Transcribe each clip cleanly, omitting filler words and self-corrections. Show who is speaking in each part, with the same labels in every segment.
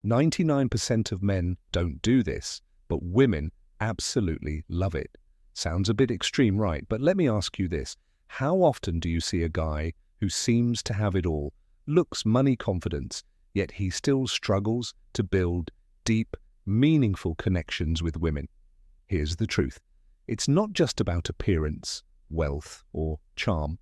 Speaker 1: 99% of men don't do this, but women absolutely love it. Sounds a bit extreme, right? But let me ask you this. How often do you see a guy who seems to have it all, looks money confidence, yet he still struggles to build deep, meaningful connections with women? Here's the truth. It's not just about appearance, wealth, or charm.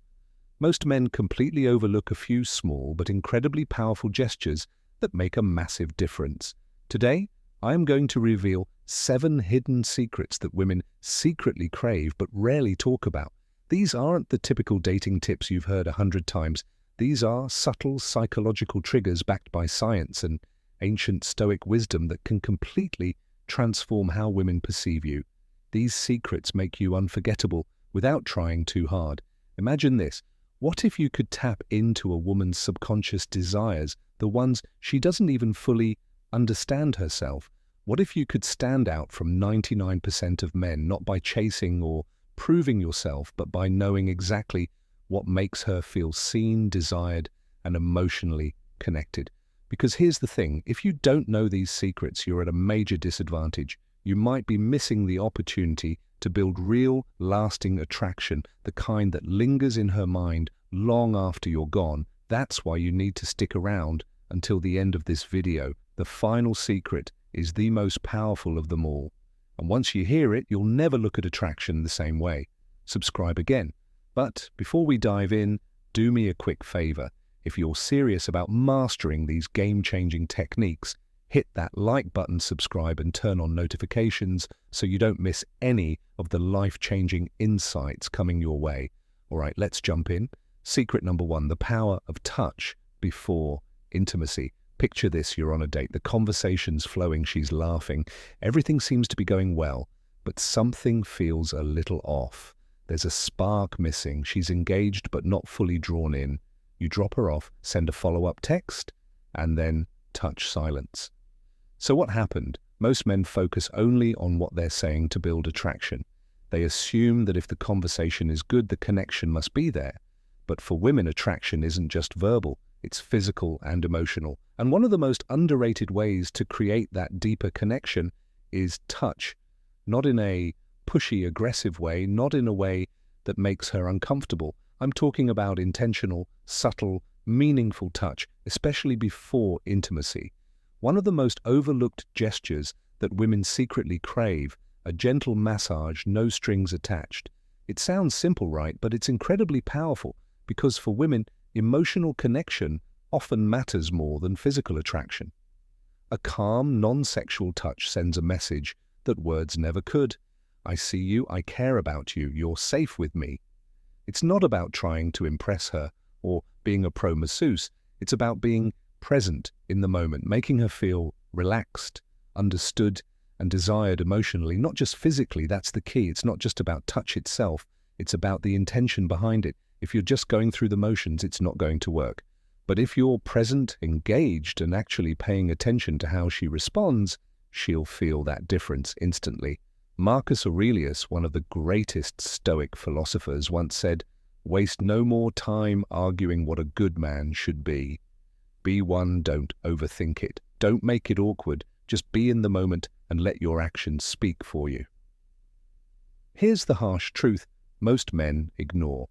Speaker 1: Most men completely overlook a few small but incredibly powerful gestures that make a massive difference. Today, I am going to reveal 7 hidden secrets that women secretly crave but rarely talk about. These aren't the typical dating tips you've heard 100 times. These are subtle psychological triggers backed by science and ancient Stoic wisdom that can completely transform how women perceive you. These secrets make you unforgettable without trying too hard. Imagine this. What if you could tap into a woman's subconscious desires, the ones she doesn't even fully understand herself? What if you could stand out from 99% of men, not by chasing or proving yourself, but by knowing exactly what makes her feel seen, desired, and emotionally connected? Because here's the thing, if you don't know these secrets, you're at a major disadvantage. You might be missing the opportunity to build real, lasting attraction, the kind that lingers in her mind long after you're gone. That's why you need to stick around until the end of this video. The final secret is the most powerful of them all. And once you hear it, you'll never look at attraction the same way. Subscribe again. But before we dive in, do me a quick favor. If you're serious about mastering these game-changing techniques, hit that like button, subscribe, and turn on notifications so you don't miss any of the life-changing insights coming your way. All right, let's jump in. Secret number 1, the power of touch before intimacy. Picture this, you're on a date, the conversation's flowing, she's laughing, everything seems to be going well, but something feels a little off. There's a spark missing, she's engaged but not fully drawn in. You drop her off, send a follow-up text, and then touch silence. So what happened? Most men focus only on what they're saying to build attraction. They assume that if the conversation is good, the connection must be there. But for women, attraction isn't just verbal, it's physical and emotional. And one of the most underrated ways to create that deeper connection is touch. Not in a pushy, aggressive way, not in a way that makes her uncomfortable. I'm talking about intentional, subtle, meaningful touch, especially before intimacy. One of the most overlooked gestures that women secretly crave, a gentle massage, no strings attached. It sounds simple, right? But it's incredibly powerful because for women, emotional connection often matters more than physical attraction. A calm, non-sexual touch sends a message that words never could. I see you, I care about you, you're safe with me. It's not about trying to impress her or being a pro masseuse. It's about being present in the moment, making her feel relaxed, understood, and desired emotionally, not just physically. That's the key. It's not just about touch itself. It's about the intention behind it. If you're just going through the motions, it's not going to work. But if you're present, engaged, and actually paying attention to how she responds, she'll feel that difference instantly. Marcus Aurelius, one of the greatest Stoic philosophers, once said, "Waste no more time arguing what a good man should be. Be one, don't overthink it. Don't make it awkward. Just be in the moment and let your actions speak for you." Here's the harsh truth most men ignore.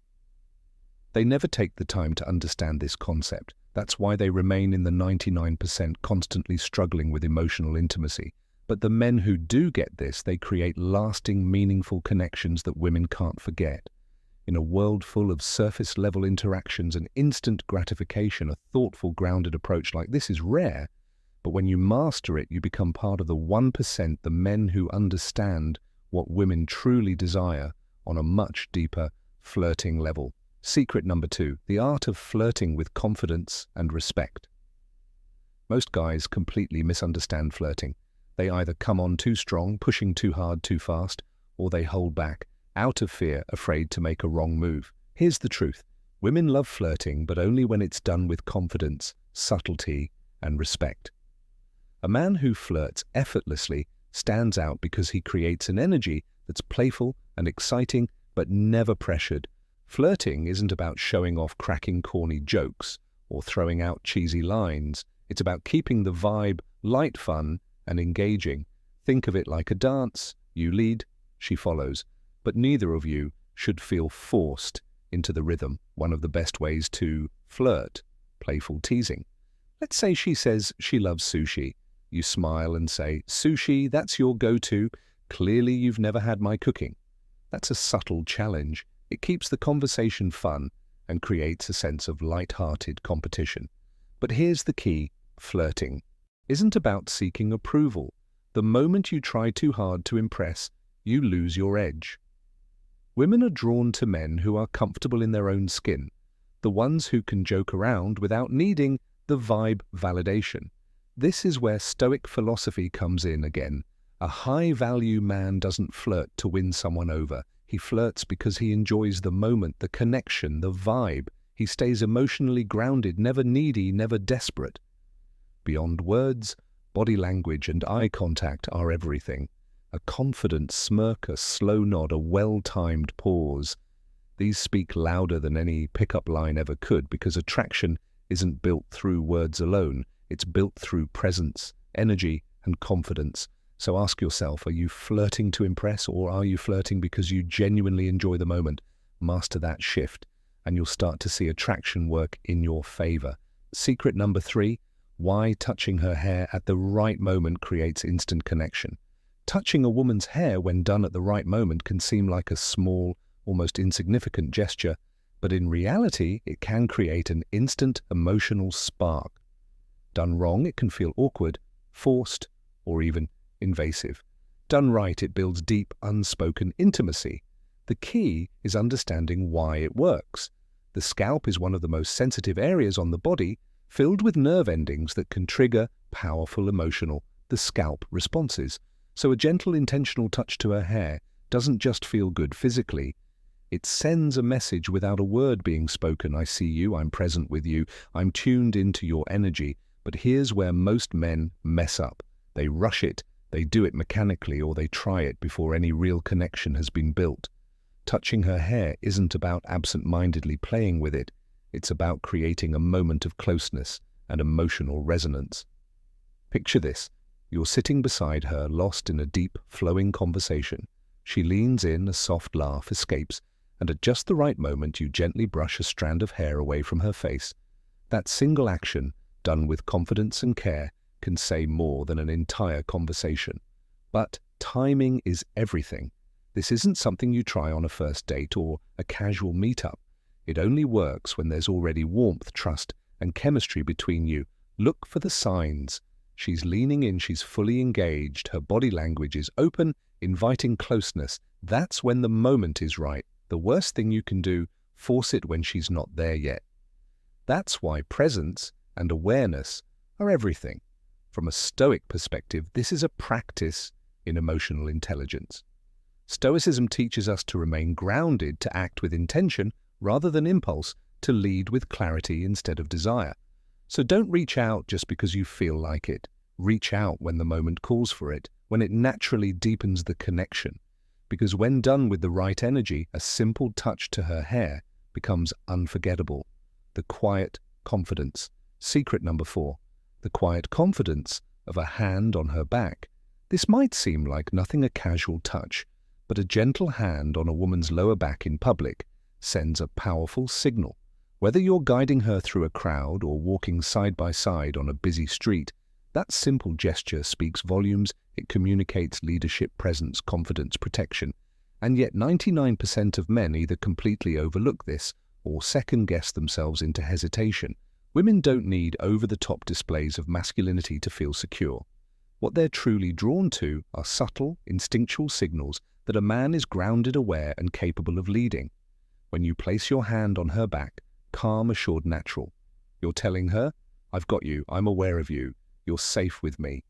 Speaker 1: They never take the time to understand this concept. That's why they remain in the 99%, constantly struggling with emotional intimacy. But the men who do get this, they create lasting, meaningful connections that women can't forget. In a world full of surface-level interactions and instant gratification, a thoughtful, grounded approach like this is rare. But when you master it, you become part of the 1%, the men who understand what women truly desire on a much deeper, flirting level. Secret number 2, the art of flirting with confidence and respect. Most guys completely misunderstand flirting. They either come on too strong, pushing too hard, too fast, or they hold back, out of fear, afraid to make a wrong move. Here's the truth. Women love flirting, but only when it's done with confidence, subtlety, and respect. A man who flirts effortlessly stands out because he creates an energy that's playful and exciting, but never pressured. Flirting isn't about showing off cracking corny jokes or throwing out cheesy lines. It's about keeping the vibe light, fun, and engaging. Think of it like a dance. You lead, she follows. But neither of you should feel forced into the rhythm. One of the best ways to flirt, playful teasing. Let's say she says she loves sushi. You smile and say, "Sushi, that's your go-to. Clearly you've never had my cooking." That's a subtle challenge. It keeps the conversation fun and creates a sense of light-hearted competition. But here's the key: flirting isn't about seeking approval. The moment you try too hard to impress, you lose your edge. Women are drawn to men who are comfortable in their own skin, the ones who can joke around without needing the vibe validation. This is where Stoic philosophy comes in again. A high-value man doesn't flirt to win someone over. He flirts because he enjoys the moment, the connection, the vibe. He stays emotionally grounded, never needy, never desperate. Beyond words, body language and eye contact are everything. A confident smirk, a slow nod, a well-timed pause. These speak louder than any pickup line ever could, because attraction isn't built through words alone. It's built through presence, energy, and confidence. So ask yourself, are you flirting to impress, or are you flirting because you genuinely enjoy the moment? Master that shift, and you'll start to see attraction work in your favor. Secret number 3, why touching her hair at the right moment creates instant connection. Touching a woman's hair when done at the right moment can seem like a small, almost insignificant gesture, but in reality, it can create an instant emotional spark. Done wrong, it can feel awkward, forced, or even invasive. Done right, it builds deep, unspoken intimacy. The key is understanding why it works. The scalp is one of the most sensitive areas on the body, filled with nerve endings that can trigger powerful emotional, the scalp responses. So a gentle, intentional touch to her hair doesn't just feel good physically. It sends a message without a word being spoken. I see you, I'm present with you, I'm tuned into your energy. But here's where most men mess up. They rush it, they do it mechanically, or they try it before any real connection has been built. Touching her hair isn't about absent-mindedly playing with it. It's about creating a moment of closeness and emotional resonance. Picture this. You're sitting beside her, lost in a deep, flowing conversation. She leans in, a soft laugh escapes, and at just the right moment you gently brush a strand of hair away from her face. That single action, done with confidence and care, can say more than an entire conversation. But timing is everything. This isn't something you try on a first date or a casual meetup. It only works when there's already warmth, trust, and chemistry between you. Look for the signs. She's leaning in, she's fully engaged, her body language is open, inviting closeness. That's when the moment is right. The worst thing you can do, force it when she's not there yet. That's why presence and awareness are everything. From a Stoic perspective, this is a practice in emotional intelligence. Stoicism teaches us to remain grounded, to act with intention rather than impulse, to lead with clarity instead of desire. So don't reach out just because you feel like it. Reach out when the moment calls for it, when it naturally deepens the connection. Because when done with the right energy, a simple touch to her hair becomes unforgettable. The quiet confidence. Secret number 4. The quiet confidence of a hand on her back. This might seem like nothing, a casual touch, but a gentle hand on a woman's lower back in public sends a powerful signal. Whether you're guiding her through a crowd or walking side by side on a busy street, that simple gesture speaks volumes. It communicates leadership, presence, confidence, protection. And yet 99% of men either completely overlook this or second-guess themselves into hesitation. Women don't need over-the-top displays of masculinity to feel secure. What they're truly drawn to are subtle, instinctual signals that a man is grounded, aware, and capable of leading. When you place your hand on her back, calm, assured, natural, you're telling her, "I've got you, I'm aware of you, you're safe with me."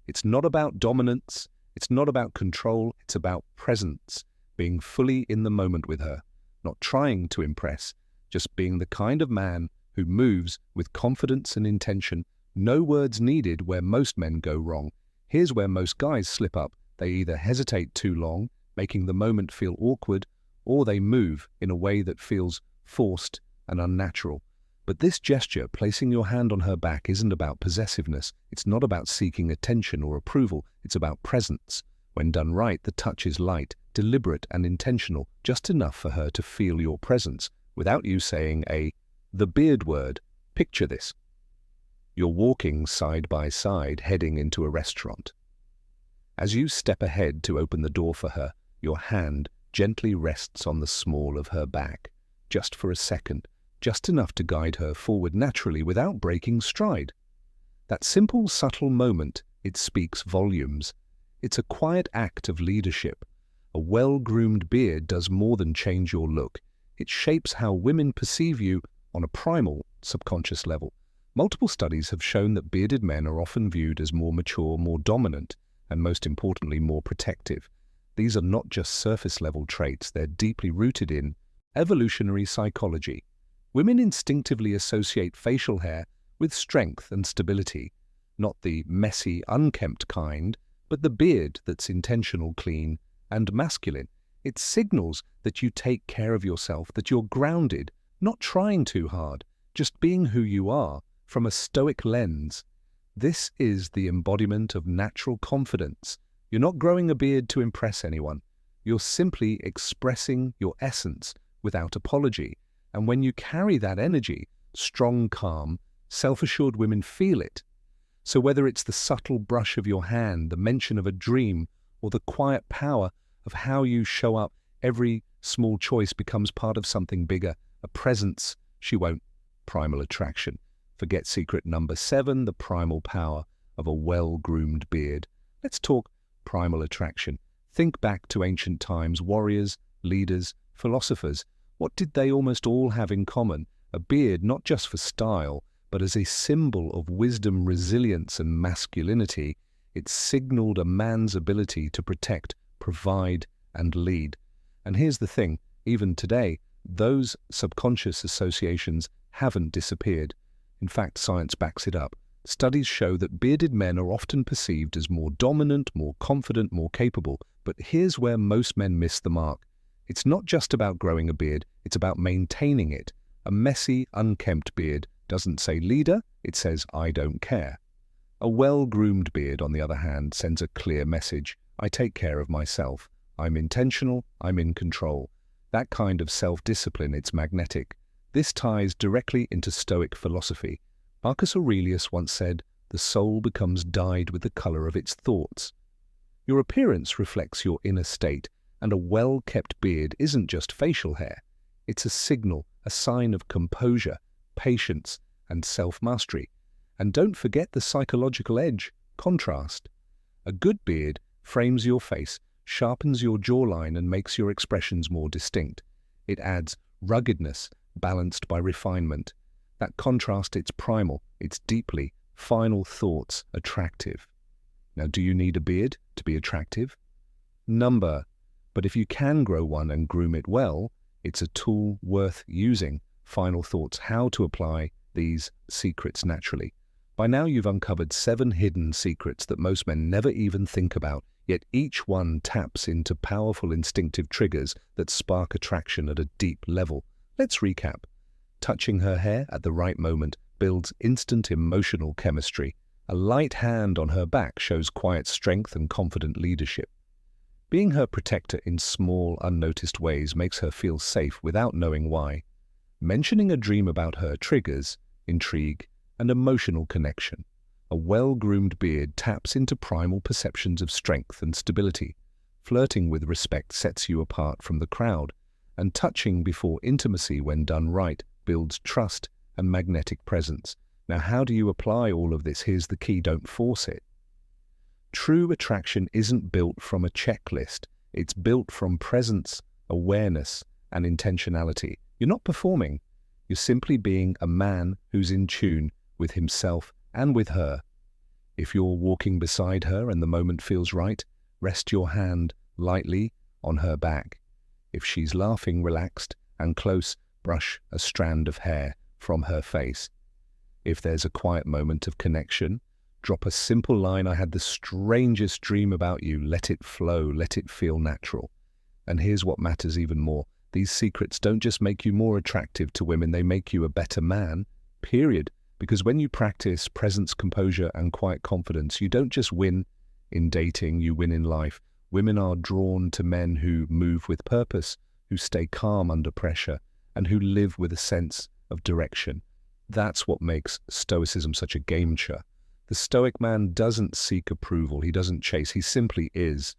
Speaker 1: It's not about dominance, it's not about control, it's about presence, being fully in the moment with her, not trying to impress, just being the kind of man who moves with confidence and intention. No words needed where most men go wrong. Here's where most guys slip up. They either hesitate too long, making the moment feel awkward, or they move in a way that feels forced and unnatural. But this gesture, placing your hand on her back, isn't about possessiveness. It's not about seeking attention or approval. It's about presence. When done right, the touch is light, deliberate and intentional, just enough for her to feel your presence, without you saying the beard word. Picture this. You're walking side by side, heading into a restaurant. As you step ahead to open the door for her, your hand gently rests on the small of her back, just for a second, just enough to guide her forward naturally without breaking stride. That simple, subtle moment, it speaks volumes. It's a quiet act of leadership. A well-groomed beard does more than change your look. It shapes how women perceive you on a primal, subconscious level. Multiple studies have shown that bearded men are often viewed as more mature, more dominant, and most importantly, more protective. These are not just surface-level traits, they're deeply rooted in evolutionary psychology. Women instinctively associate facial hair with strength and stability, not the messy, unkempt kind, but the beard that's intentional, clean, and masculine. It signals that you take care of yourself, that you're grounded, not trying too hard, just being who you are from a Stoic lens. This is the embodiment of natural confidence. You're not growing a beard to impress anyone. You're simply expressing your essence without apology. And when you carry that energy, strong, calm, self-assured women feel it. So whether it's the subtle brush of your hand, the mention of a dream, or the quiet power of how you show up, every small choice becomes part of something bigger, a presence she won't. Primal attraction. Forget secret number 7, the primal power of a well-groomed beard. Let's talk primal attraction. Think back to ancient times, warriors, leaders, philosophers. What did they almost all have in common? A beard, not just for style, but as a symbol of wisdom, resilience, and masculinity. It signaled a man's ability to protect, provide, and lead. And here's the thing, even today, those subconscious associations haven't disappeared. In fact, science backs it up. Studies show that bearded men are often perceived as more dominant, more confident, more capable. But here's where most men miss the mark. It's not just about growing a beard, it's about maintaining it. A messy, unkempt beard doesn't say leader, it says I don't care. A well-groomed beard, on the other hand, sends a clear message. I take care of myself. I'm intentional, I'm in control. That kind of self-discipline, it's magnetic. This ties directly into Stoic philosophy. Marcus Aurelius once said, "The soul becomes dyed with the color of its thoughts." Your appearance reflects your inner state, and a well-kept beard isn't just facial hair. It's a signal, a sign of composure, patience, and self-mastery. And don't forget the psychological edge, contrast. A good beard frames your face, sharpens your jawline, and makes your expressions more distinct. It adds ruggedness, balanced by refinement. That contrast, it's primal, it's deeply, final thoughts, attractive. Now, do you need a beard to be attractive? Number. But if you can grow one and groom it well, it's a tool worth using. Final thoughts, how to apply these secrets naturally. By now you've uncovered 7 hidden secrets that most men never even think about, yet each one taps into powerful instinctive triggers that spark attraction at a deep level. Let's recap. Touching her hair at the right moment builds instant emotional chemistry. A light hand on her back shows quiet strength and confident leadership. Being her protector in small, unnoticed ways makes her feel safe without knowing why. Mentioning a dream about her triggers intrigue and emotional connection. A well-groomed beard taps into primal perceptions of strength and stability. Flirting with respect sets you apart from the crowd. And touching before intimacy, when done right, builds trust and magnetic presence. Now, how do you apply all of this? Here's the key, don't force it. True attraction isn't built from a checklist. It's built from presence, awareness, and intentionality. You're not performing. You're simply being a man who's in tune with himself and with her. If you're walking beside her and the moment feels right, rest your hand lightly on her back. If she's laughing, relaxed and close, brush a strand of hair from her face. If there's a quiet moment of connection, drop a simple line, "I had the strangest dream about you." Let it flow, let it feel natural. And here's what matters even more. These secrets don't just make you more attractive to women, they make you a better man, period. Because when you practice presence, composure, and quiet confidence, you don't just win in dating, you win in life. Women are drawn to men who move with purpose, who stay calm under pressure, and who live with a sense of direction. That's what makes Stoicism such a game changer. The Stoic man doesn't seek approval, he doesn't chase, he simply is.